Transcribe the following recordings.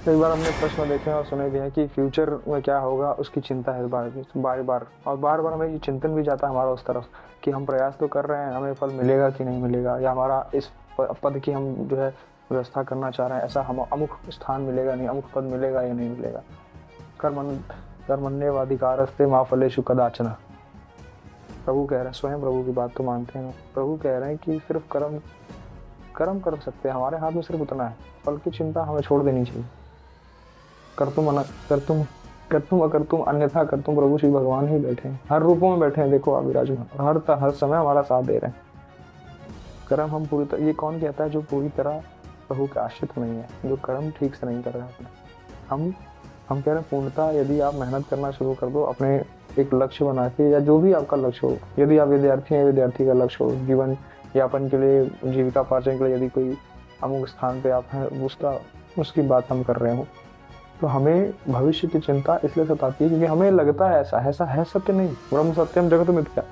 कई बार हमने प्रश्न देखे हैं और सुने भी हैं कि फ्यूचर में क्या होगा उसकी चिंता है बार बार बार, और बार बार हमें ये चिंतन भी जाता है हमारा उस तरफ कि हम प्रयास तो कर रहे हैं, हमें फल मिलेगा कि नहीं मिलेगा, या हमारा इस पद की हम जो है व्यवस्था करना चाह रहे हैं, ऐसा हम अमुक स्थान मिलेगा नहीं, अमुक पद मिलेगा या नहीं मिलेगा। कर्मन कर्मण्येवाधिकारस्ते मा फलेषु कदाचन। प्रभु कह रहे हैं, स्वयं प्रभु की बात तो मानते हैं, प्रभु कह रहे हैं कि सिर्फ कर्म कर्म कर सकते हैं, हमारे हाथ में सिर्फ उतना है, फल की चिंता हमें छोड़ देनी चाहिए। कर तुम अकर तुम अन्यथा कर तुम, प्रभु श्री भगवान ही बैठे हैं, हर रूपों में बैठे हैं, देखो आप विराजमान, हर समय हमारा साथ दे रहे हैं। कर्म हम पूरी तरह, ये कौन कहता है जो पूरी तरह प्रभु के आश्रित नहीं है, जो कर्म ठीक से नहीं कर रहे हैं। हम कह रहे हैं पूर्णतः यदि आप मेहनत करना शुरू कर दो अपने एक लक्ष्य बना के, या जो भी आपका लक्ष्य हो, यदि आप विद्यार्थी हैं, विद्यार्थी का लक्ष्य हो जीवन यापन के लिए, जीविकापार्जन के लिए, यदि कोई अमुक स्थान पे आप हैं, उसकी बात हम कर रहे हो, तो हमें भविष्य की चिंता इसलिए सताती है क्योंकि हमें लगता है ऐसा है सत्य नहीं, ब्रह्म सत्यम जगत मिथ्या,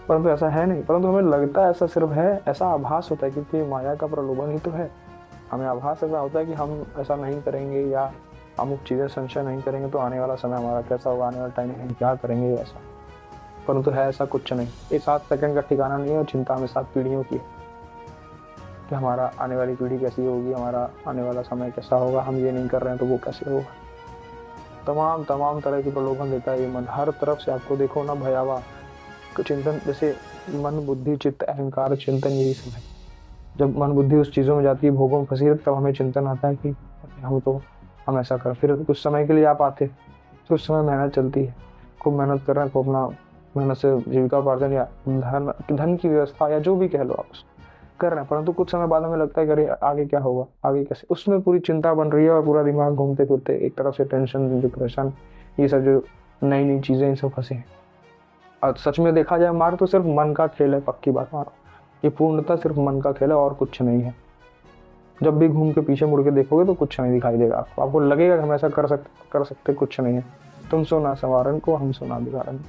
परंतु ऐसा है नहीं, परंतु हमें लगता है ऐसा सिर्फ है, ऐसा आभास होता है क्योंकि माया का प्रलोभन ही तो है। हमें आभास ऐसा होता है कि हम ऐसा नहीं करेंगे या अमुक चीज़ें संशय नहीं करेंगे तो आने वाला समय हमारा कैसा होगा, आने वाला टाइम हम क्या करेंगे ऐसा, परंतु है ऐसा कुछ नहीं। ये 7 सेकंड का ठिकाना नहीं है, और चिंता हमें 7 पीढ़ियों की है कि हमारा आने वाली पीढ़ी कैसी होगी, हमारा आने वाला समय कैसा होगा, हम ये नहीं कर रहे हैं तो वो कैसे होगा। तमाम तरह की प्रलोभन देता है ये मन, हर तरफ से आपको देखो ना भयावह चिंतन, जैसे मन बुद्धि चित्त अहंकार चिंतन, यही सब है। जब मन बुद्धि उस चीज़ों में जाती है, भोगों में फंसी रहती, तब हमें चिंतन आता है कि हम ऐसा कर, फिर कुछ समय के लिए आप आते, तो उस समय मेहनत चलती है, खूब मेहनत कर रहे हैं, खूब अपना मेहनत से जीविकापार्जन या धन की व्यवस्था या जो भी कह लो आप कर रहे हैं, परंतु कुछ समय बाद हमें लगता है कि अरे आगे क्या होगा, आगे कैसे, उसमें पूरी चिंता बन रही है और पूरा दिमाग घूमते फिरते, एक तरफ से टेंशन, डिप्रेशन, ये सब जो नई नई चीज़ें इन सब फंसे हैं। और सच में देखा जाए मार तो सिर्फ मन का खेल है, पक्की बात मारो, ये पूर्णतः सिर्फ मन का खेल है और कुछ नहीं है। जब भी घूम के पीछे मुड़ के देखोगे तो कुछ नहीं दिखाई देगा आपको लगेगा कि हम ऐसा कर सकते कुछ नहीं है। तुम सो ना संवारन को, हम सो ना बिगाड़न।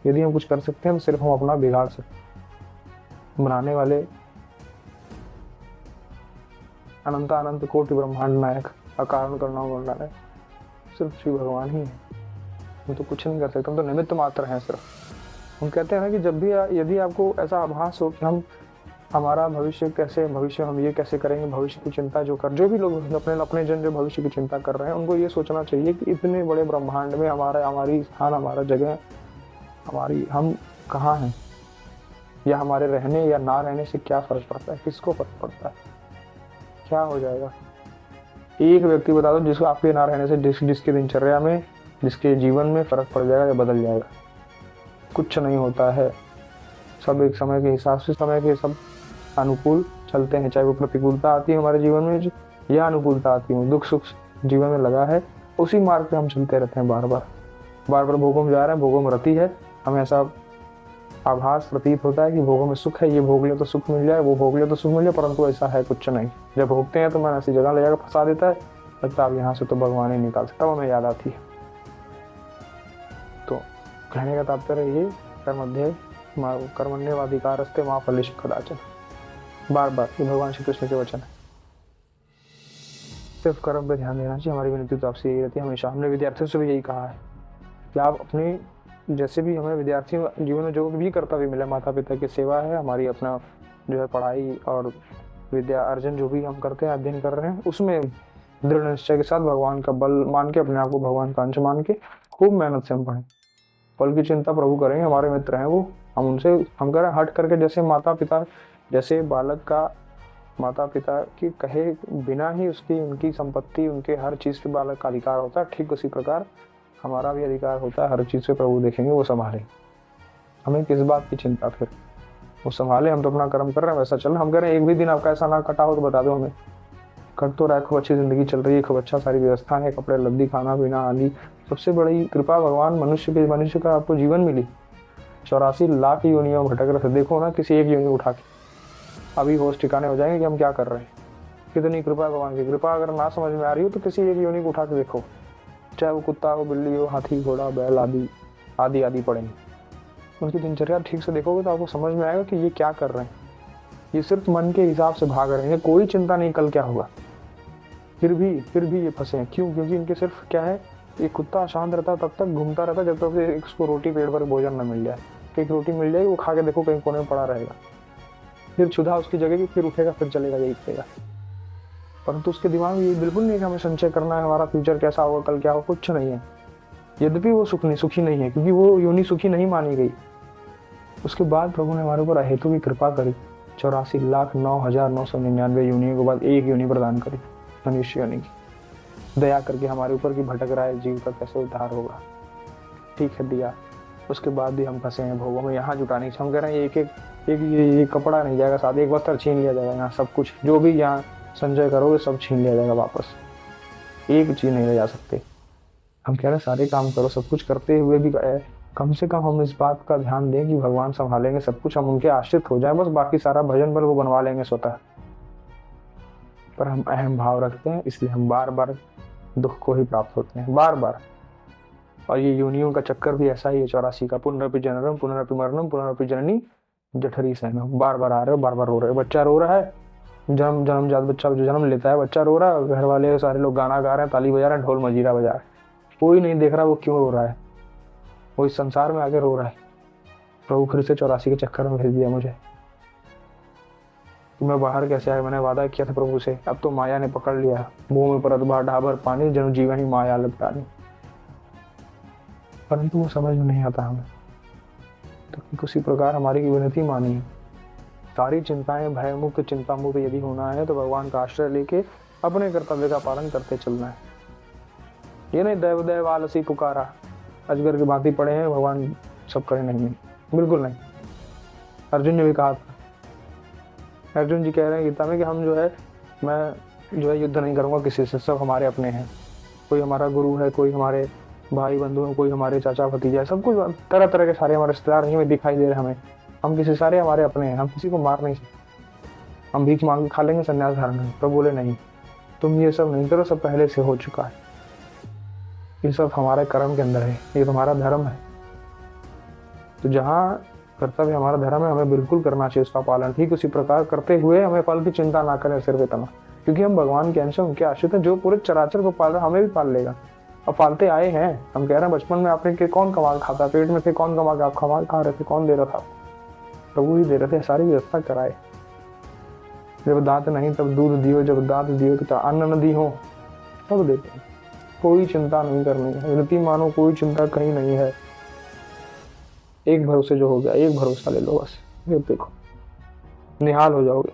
यदि हम कुछ कर सकते हैं तो सिर्फ हम अपना बिगाड़ सकते। बनाने वाले अनंत कोटि ब्रह्मांड नायक, अकारण करना नायक सिर्फ श्री भगवान ही है। हम तो कुछ नहीं कर सकते, हम तो निमित्त मात्र हैं सिर्फ। हम कहते हैं ना कि जब भी यदि आपको ऐसा आभास हो कि हम हमारा भविष्य हम ये कैसे करेंगे, भविष्य की चिंता जो भी लोग अपने जन जो भविष्य की चिंता कर रहे हैं, उनको ये सोचना चाहिए कि इतने बड़े ब्रह्मांड में हमारी स्थान, हमारा जगह, हम कहाँ हैं, या हमारे रहने या ना रहने से क्या फर्क पड़ता है, किसको फर्क पड़ता है, क्या हो जाएगा। एक व्यक्ति बता दो जिसको आपके ना रहने से जिसके दिनचर्या में, जिसके जीवन में फर्क पड़ जाएगा या बदल जाएगा। कुछ नहीं होता है, सब एक समय के हिसाब से, समय के सब अनुकूल चलते हैं, चाहे वो प्रतिकूलता आती है हमारे जीवन में या अनुकूलता आती है, दुख सुख जीवन में लगा है, उसी मार्ग पे हम चलते रहते हैं, बार बार भोगों में जा रहे हैं, भोगों में रति है, हमें ऐसा आभास प्रतीत होता है कि भोगों में सुख है, ये भोग ले तो सुख मिल जाए, वो भोग ले तो सुख मिल जाए, परंतु ऐसा है कुछ नहीं। जब भोगते हैं तो मन ऐसी जगह ले जाकर फंसा देता है, लगता है अब यहाँ से तो भगवान ही निकाल सकता, हमें याद आती है। तो कहने का तात्पर्य ये, कर्मण्येवाधिकारस्ते मा फलेषु कदाचन, बार ये भगवान श्री कृष्ण के वचन है। सिर्फ कर्म पे ध्यान देना चाहिए। हमारी विनती तो आपसे यही रहती है हमेशा, हमने विद्यार्थियों से भी यही कहा है कि आप अपने जैसे भी हमें विद्यार्थी जीवन में जो भी कर्तव्य मिले, माता पिता की सेवा है, हमारी अपना जो है पढ़ाई और विद्या अर्जन जो भी हम करते हैं, अध्ययन कर रहे हैं, उसमें दृढ़ निश्चय के साथ भगवान का बल मान के, अपने आप को भगवान का अंश मान के खूब मेहनत से हम पढ़ें। फल की चिंता प्रभु करेंगे, हमारे मित्र हैं वो, हम करें हट करके, जैसे माता पिता, जैसे बालक का माता पिता की कहे बिना ही उनकी संपत्ति, उनके हर चीज़ पे बालक का अधिकार होता है, ठीक उसी प्रकार हमारा भी अधिकार होता है, हर चीज़ पे प्रभु देखेंगे, वो संभालें। हमें किस बात की चिंता, फिर वो संभाले, हम तो अपना कर्म कर रहे हैं, वैसा चल रहा है। हम कह रहे हैं एक भी दिन आपका ऐसा ना कटा हो तो बता दो हमें, कट तो रहा है, खूब अच्छी जिंदगी चल रही है, खूब अच्छा सारी व्यवस्था है, कपड़े लद्दी, खाना पीना आदि, सबसे बड़ी कृपा भगवान मनुष्य का आपको जीवन मिली। 84 लाख योनियों भटक रहे थे, देखो ना किसी एक योनि उठा के अभी होश ठिकाने हो जाएंगे कि हम क्या कर रहे हैं। कितनी कृपा भगवान की। कृपा अगर ना समझ में आ रही हो तो किसी एक योनि को उठा के देखो, चाहे वो कुत्ता हो, बिल्ली हो, हाथी, घोड़ा, बैल आदि पड़ेंगे। उनकी दिनचर्या ठीक से देखोगे तो आपको समझ में आएगा कि ये क्या कर रहे हैं। ये सिर्फ मन के हिसाब से भाग रहे हैं, कोई चिंता नहीं कल क्या होगा। फिर भी ये फंसे हैं। क्यों? क्योंकि इनके सिर्फ क्या है, एक कुत्ता शांत रहता तब तक घूमता रहता जब तक उसको रोटी पेट भर भोजन न मिल जाए। एक रोटी मिल जाएगी, वो खा के देखो कहीं कोने में पड़ा रहेगा, फिर क्षुधा उसकी जगह की, फिर उठेगा, फिर चलेगा, यही करेगा। परंतु उसके दिमाग में ये बिल्कुल नहीं है कि हमें संचय करना है, हमारा फ्यूचर कैसा होगा, कल क्या होगा, कुछ नहीं है। यद्यपि वो सुखी नहीं है, क्योंकि वो योनि सुखी नहीं मानी गई। उसके बाद प्रभु ने हमारे ऊपर अहेतु की कृपा करी, 84,09,999 योनियों के बाद एक योनि प्रदान करी, मनुष्य योनि की। दया करके हमारे ऊपर की भटक रहा है जीव का कैसे उद्धार होगा। ठीक है, दिया। उसके बाद भी हम फंसे हैं भोगों में, यहाँ जुटाने हम कह रहे हैं एक ये कपड़ा नहीं जाएगा साथ, एक वस्त्र छीन लिया जाएगा, यहाँ सब कुछ जो भी यहाँ संचय करोगे सब छीन लिया जाएगा वापस, एक चीज नहीं ले जा सकते। हम कह रहे हैं सारे काम करो, सब कुछ करते हुए भी कम से कम हम इस बात का ध्यान दें कि भगवान संभालेंगे सब कुछ, हम उनके आश्रित हो जाएं, बस बाकी सारा भजन बल वो बनवा लेंगे स्वतः। पर हम अहम भाव रखते हैं, इसलिए हम बार बार दुख को ही प्राप्त होते हैं, बार बार। और ये योनियों का चक्कर भी ऐसा ही है 84 का, पुनरपि जननम पुनरपि मरणम पुनरपि जननी जठरी सहनम। बार बार आ रहे हो, बार बार रो रहे हो। बच्चा रो रहा है, जन्मजात बच्चा जो जन्म लेता है, बच्चा रो रहा है, घर वाले सारे लोग गाना गा रहे हैं, ताली बजा रहे हैं, ढोल मजीरा बजा रहे हैं, कोई नहीं देख रहा वो क्यों रो रहा है, वो इस संसार में आके रो रहा है। प्रभु फिर से 84 के चक्कर में भेज दिया मुझे। मैं बाहर कैसे आया? मैंने वादा किया था प्रभु से, अब तो माया ने पकड़ लिया। मुंह में परत बार ढाबर पानी, जन जीवन ही माया लपटानी। परंतु वो समझ में नहीं आता हमें, तो किसी प्रकार हमारी विनती मानी। सारी चिंताएं भय मुक्त चिंता मुक्त यदि होना है तो भगवान का आश्रय लेके अपने कर्तव्य का पालन करते चलना है। ये नहीं दैव दैव आलसी पुकारा, अजगर की भांति पड़े हैं भगवान सब करे, नहीं, बिल्कुल नहीं। अर्जुन ने भी कहा था, अर्जुन जी कह रहे हैं गीता में कि हम जो है, मैं जो है युद्ध नहीं करूंगा किसी से, सब हमारे अपने हैं। कोई हमारा गुरु है, कोई हमारे भाई बंधु है, कोई हमारे चाचा भतीजा है, सब कुछ तरह तरह के सारे हमारे रिश्तेदार नहीं में दिखाई दे रहे हमें। हम किसी सारे हमारे अपने हैं, हम किसी को मार नहीं सकते। हम भीख मांग के खा लेंगे, संन्यास धारण करेंगे। प्रभु बोले नहीं, तुम ये सब नहीं करो, सब पहले से हो चुका है, ये सब हमारे कर्म के अंदर है, ये तुम्हारा धर्म है। तो जहाँ कर्तव्य हमारा धर्म है, हमें बिल्कुल करना चाहिए उसका पालन। ठीक उसी प्रकार करते हुए हमें फल की चिंता ना करें सिर्फ इतना, क्योंकि हम भगवान के अंश, उनके आश्रित हैं। जो पूरे चराचर को पाल रहा है हमें भी पाल लेगा, और पालते आए हैं। हम कह रहे हैं बचपन में आपने कौन कमाल खाता, पेट में थे कौन कमा के आप कमाल खा रहे थे, कौन दे रहा था? प्रभु ही दे रहे थे, सारी व्यवस्था कराए। जब दांत नहीं तब दूध दियो, जब दांत दियो तो अन्न न दी हो, सब देते हैं। कोई चिंता नहीं करनी है, विनती मानो, कोई चिंता कहीं नहीं है। एक भरोसे जो हो गया, एक भरोसा ले लो बस, ये देखो निहाल हो जाओगे।